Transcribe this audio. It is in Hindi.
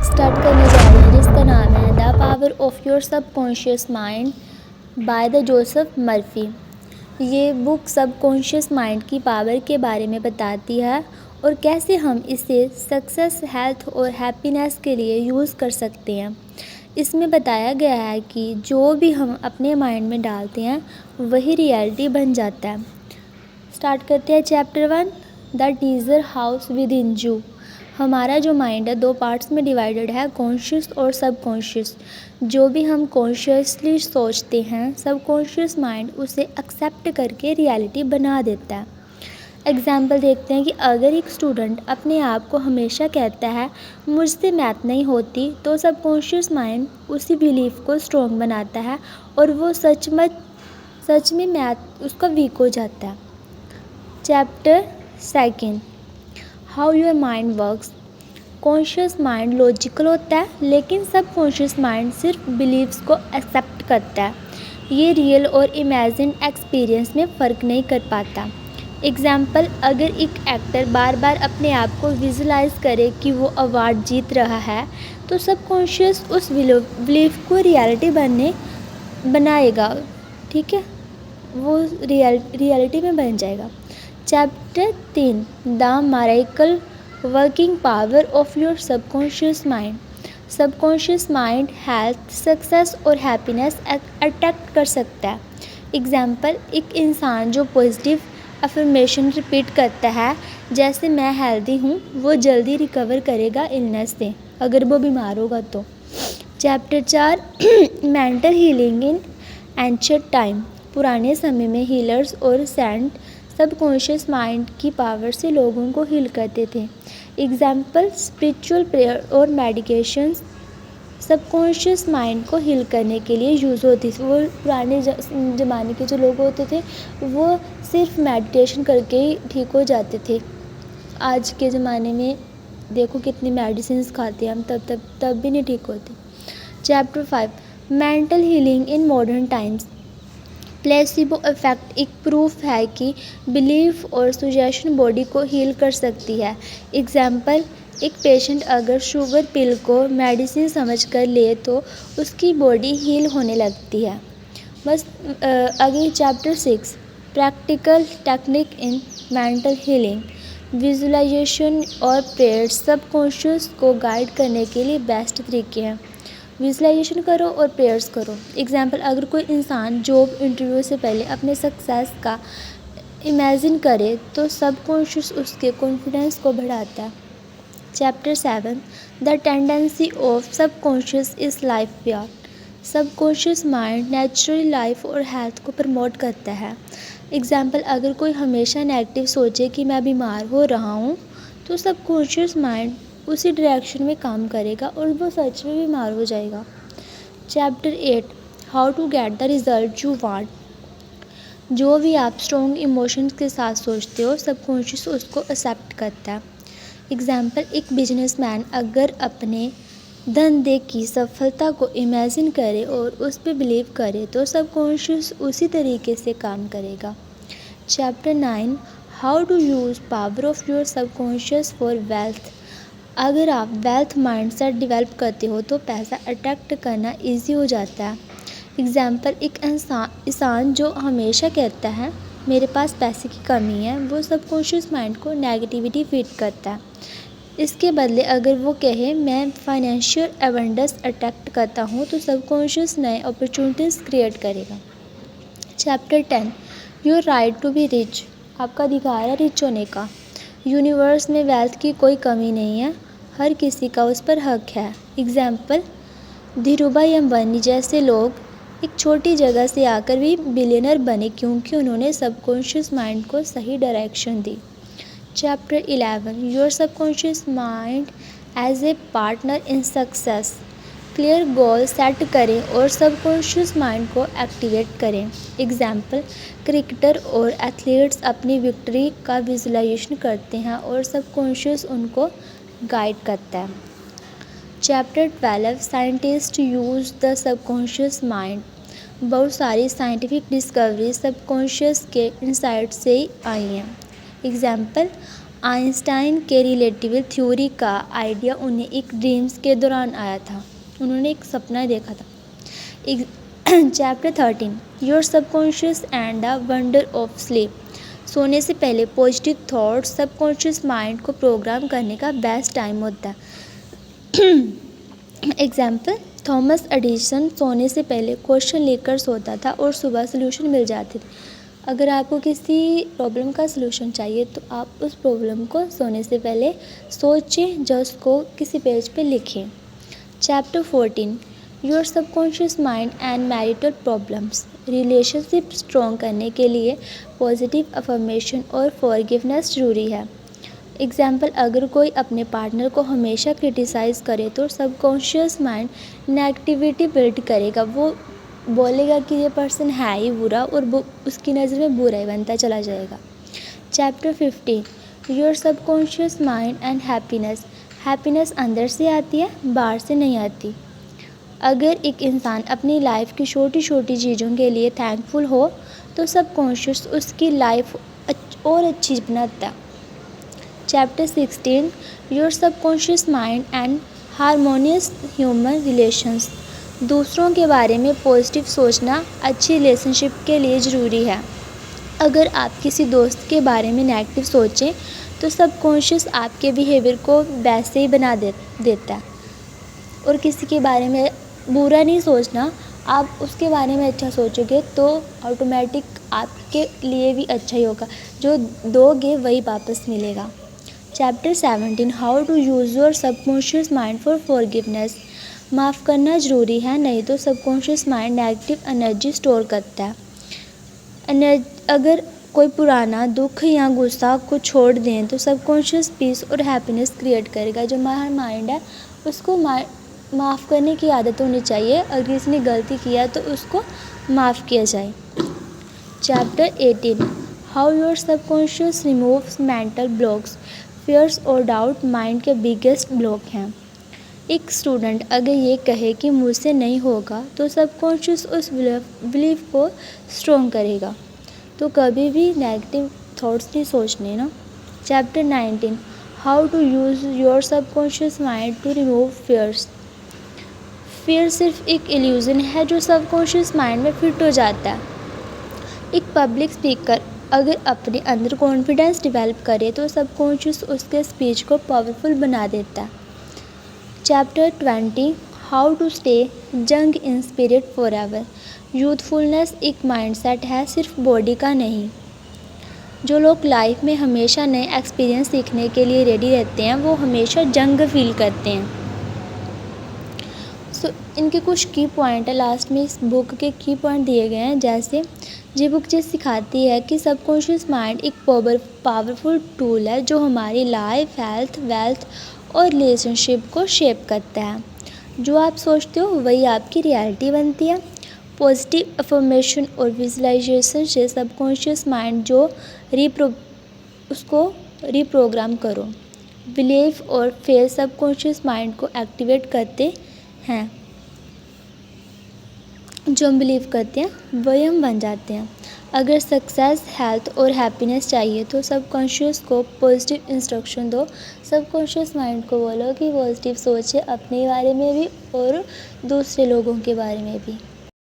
स्टार्ट करने जा रहे हैं जिसका नाम है the power of your subconscious mind by the Joseph Murphy. ये बुक सबकॉन्शियस माइंड की पावर के बारे में बताती है और कैसे हम इसे सक्सेस, हेल्थ और हैप्पीनेस के लिए यूज़ कर सकते हैं। इसमें बताया गया है कि जो भी हम अपने माइंड में डालते हैं वही रियलिटी बन जाता है। स्टार्ट करते हैं chapter 1, the teaser house with in you. हमारा जो माइंड है 2 पार्ट्स में डिवाइडेड है, कॉन्शियस और सबकॉन्शियस। जो भी हम कॉन्शियसली सोचते हैं सबकॉन्शियस माइंड उसे एक्सेप्ट करके रियलिटी बना देता है। एग्जाम्पल देखते हैं कि अगर एक स्टूडेंट अपने आप को हमेशा कहता है मुझसे मैथ नहीं होती, तो सबकॉन्शियस माइंड उसी बिलीफ को स्ट्रॉन्ग बनाता है और वो सच में मैथ उसका वीक हो जाता है। Chapter 2, how your mind works. Conscious mind logical होता है लेकिन सबकॉन्शियस माइंड सिर्फ बिलीव्स को एक्सेप्ट करता है। ये रियल और इमेजिन एक्सपीरियंस में फ़र्क नहीं कर पाता। एग्जाम्पल, अगर एक एक्टर बार बार अपने आप को विजुलाइज करे कि वो अवार्ड जीत रहा है तो सबकॉन्शियस उस बिलीफ को रियलिटी बनाएगा। ठीक है, वो रियलिटी में बन जाएगा। Chapter 3, the miracle working power of your subconscious mind. Subconscious mind health, success और हैप्पीनेस अट्रैक्ट कर सकता है। एग्जाम्पल, एक इंसान जो पॉजिटिव अफर्मेशन रिपीट करता है जैसे मैं हेल्दी हूँ, वो जल्दी रिकवर करेगा इलनेस से अगर वो बीमार होगा तो। Chapter 4, mental healing in ancient time. पुराने समय में हीलर्स और सेंट सबकॉन्शियस माइंड की पावर से लोगों को हील करते थे। एग्जाम्पल, स्पिरिचुअल प्रेयर और मेडिकेशंस सबकॉन्शियस माइंड को हील करने के लिए यूज़ होती थी। वो पुराने ज़माने के जो लोग होते थे वो सिर्फ मेडिटेशन करके ही ठीक हो जाते थे। आज के ज़माने में देखो कितनी मेडिसिन्स खाते हैं हम, तब भी नहीं ठीक होते। Chapter 5, mental healing in modern times. Placebo effect एक प्रूफ है कि बिलीफ और सुजेशन बॉडी को हील कर सकती है। एग्जाम्पल, एक पेशेंट अगर शुगर पिल को मेडिसिन समझकर ले तो उसकी बॉडी हील होने लगती है। बस अगले chapter 6, practical technique in mental healing. Visualisation और प्रेयर सबकॉन्शियस को गाइड करने के लिए बेस्ट तरीके हैं। विजुलाइजेशन करो और प्रेयर्स करो। एग्जाम्पल, अगर कोई इंसान जॉब इंटरव्यू से पहले अपने सक्सेस का इमेजिन करे तो सबकॉन्शियस उसके कॉन्फिडेंस को बढ़ाता है। Chapter 7, the tendency of subconscious is life प्यार। सबकॉन्शियस माइंड नेचुरल लाइफ और हेल्थ को प्रमोट करता है। एग्जाम्पल, अगर कोई हमेशा नेगेटिव सोचे कि मैं बीमार हो रहा हूँ तो सबकॉन्शियस माइंड उसी डायरेक्शन में काम करेगा और वो सच में बीमार हो जाएगा। Chapter 8, how to get the result you want. जो भी आप स्ट्रॉन्ग इमोशंस के साथ सोचते हो सबकॉन्शियस उसको एक्सेप्ट करता है। एग्जाम्पल, एक बिजनेसमैन अगर अपने धंधे की सफलता को इमेजिन करे और उस पर बिलीव करे तो सबकॉन्शियस उसी तरीके से काम करेगा। Chapter 9, how to use power of your subconscious for wealth. अगर आप वेल्थ माइंडसेट डेवलप करते हो तो पैसा अट्रैक्ट करना इजी हो जाता है। एग्जाम्पल, एक इंसान जो हमेशा कहता है मेरे पास पैसे की कमी है, वो सबकॉन्शियस माइंड को नेगेटिविटी फीड करता है। इसके बदले अगर वो कहे मैं फाइनेंशियल एबंडेंस अट्रैक्ट करता हूँ तो सबकॉन्शियस नए अपॉर्चुनिटीज़ क्रिएट करेगा। Chapter 10, your right to be rich. आपका अधिकार है रिच होने का। यूनिवर्स में वेल्थ की कोई कमी नहीं है, हर किसी का उस पर हक है। एग्जाम्पल, धीरूभाई अंबानी जैसे लोग एक छोटी जगह से आकर भी बिलियनर बने क्योंकि उन्होंने सबकॉन्शियस माइंड को सही डायरेक्शन दी। Chapter 11, your subconscious mind as a partner in success. Clear goal set करें और सबकॉन्शियस माइंड को एक्टिवेट करें। एग्जाम्पल, क्रिकेटर और एथलीट्स अपनी विक्ट्री का विजुलाइजेशन करते हैं और सबकॉन्शियस उनको गाइड करता है। Chapter 12, scientist use the subconscious mind. बहुत सारी साइंटिफिक डिस्कवरी सबकॉन्शियस के इंसाइट से ही आई हैं। एग्जाम्पल, आइंस्टाइन के रिलेटिविटी थ्योरी का आइडिया उन्हें एक ड्रीम्स के दौरान आया था। उन्होंने एक सपना देखा था। Chapter 13 your subconscious and the wonder of sleep. सोने से पहले पॉजिटिव थॉट्स सबकॉन्शियस माइंड को प्रोग्राम करने का बेस्ट टाइम होता है। एग्जाम्पल, थॉमस एडिसन सोने से पहले क्वेश्चन लेकर सोता था और सुबह सोल्यूशन मिल जाती थी। अगर आपको किसी प्रॉब्लम का सलूशन चाहिए तो आप उस प्रॉब्लम को सोने से पहले सोचें, जो उसको किसी पेज पे लिखें। Chapter 14 your subconscious mind and marital problems. Relationship strong करने के लिए पॉजिटिव अफर्मेशन और फॉरगिवनेस ज़रूरी है। एग्जाम्पल, अगर कोई अपने पार्टनर को हमेशा क्रिटिसाइज़ करे तो सबकॉन्शियस माइंड नेगेटिविटी बिल्ड करेगा। वो बोलेगा कि ये पर्सन है ही बुरा और वो उसकी नज़र में बुरा ही बनता चला जाएगा। Chapter 15 your subconscious mind and happiness. Happiness अंदर से आती है, बाहर से नहीं आती। अगर एक इंसान अपनी लाइफ की छोटी छोटी चीज़ों के लिए थैंकफुल हो तो सबकॉन्शियस उसकी लाइफ और अच्छी बनाता है। Chapter 16 your subconscious mind and harmonious human relations. दूसरों के बारे में पॉजिटिव सोचना अच्छी रिलेशनशिप के लिए ज़रूरी है। अगर आप किसी दोस्त के बारे में नेगेटिव सोचें तो सबकॉन्शियस आपके बिहेवियर को वैसे ही बना देता है। और किसी के बारे में बुरा नहीं सोचना, आप उसके बारे में अच्छा सोचोगे तो ऑटोमेटिक आपके लिए भी अच्छा ही होगा। जो दोगे वही वापस मिलेगा। Chapter 17 how to use your subconscious mind for forgiveness. माफ़ करना ज़रूरी है, नहीं तो subconscious mind negative energy store करता है। अगर कोई पुराना दुख या गुस्सा को छोड़ दें तो सबकॉन्शियस पीस और हैप्पीनेस क्रिएट करेगा। जो हमारा माइंड है उसको माफ़ करने की आदत होनी चाहिए। अगर किसी ने गलती किया तो उसको माफ़ किया जाए। Chapter 18 how your subconscious removes mental blocks. Fears और डाउट माइंड के बिगेस्ट ब्लॉक हैं। एक स्टूडेंट अगर ये कहे कि मुझसे नहीं होगा तो सबकॉन्शियस उस बिलीफ को स्ट्रॉन्ग करेगा। तो कभी भी नेगेटिव थॉट्स नहीं सोचने ना। Chapter 19 how to use your subconscious mind to remove fears. Fear सिर्फ एक इल्यूज़न है जो सबकॉन्शियस माइंड में फिट हो जाता है। एक पब्लिक स्पीकर अगर अपने अंदर कॉन्फिडेंस डेवलप करे तो सबकॉन्शियस उसके स्पीच को पावरफुल बना देता है। Chapter 20 how to stay young in spirit forever. Youthfulness एक माइंडसेट है, सिर्फ बॉडी का नहीं। जो लोग लाइफ में हमेशा नए एक्सपीरियंस सीखने के लिए रेडी रहते हैं वो हमेशा यंग फील करते हैं। इनके कुछ की पॉइंट है, लास्ट में इस बुक के की पॉइंट दिए गए हैं। जैसे ये बुक ये सिखाती है कि सबकॉन्शियस माइंड एक पावरफुल टूल है जो हमारी लाइफ, हेल्थ, वेल्थ और रिलेशनशिप को शेप करता है। जो आप सोचते हो वही आपकी रियलिटी बनती है। पॉजिटिव अफर्मेशन और विजुअलाइजेशन से सबकॉन्शियस माइंड जो उसको रीप्रोग्राम करो। बिलीफ और फेथ सबकॉन्शियस माइंड को एक्टिवेट करते हैं। जो हम बिलीव करते हैं वही हम बन जाते हैं। अगर सक्सेस, हेल्थ और हैप्पीनेस चाहिए तो सबकॉन्शियस को पॉजिटिव इंस्ट्रक्शन दो। सबकॉन्शियस माइंड को बोलो कि पॉजिटिव सोचे अपने बारे में भी और दूसरे लोगों के बारे में भी।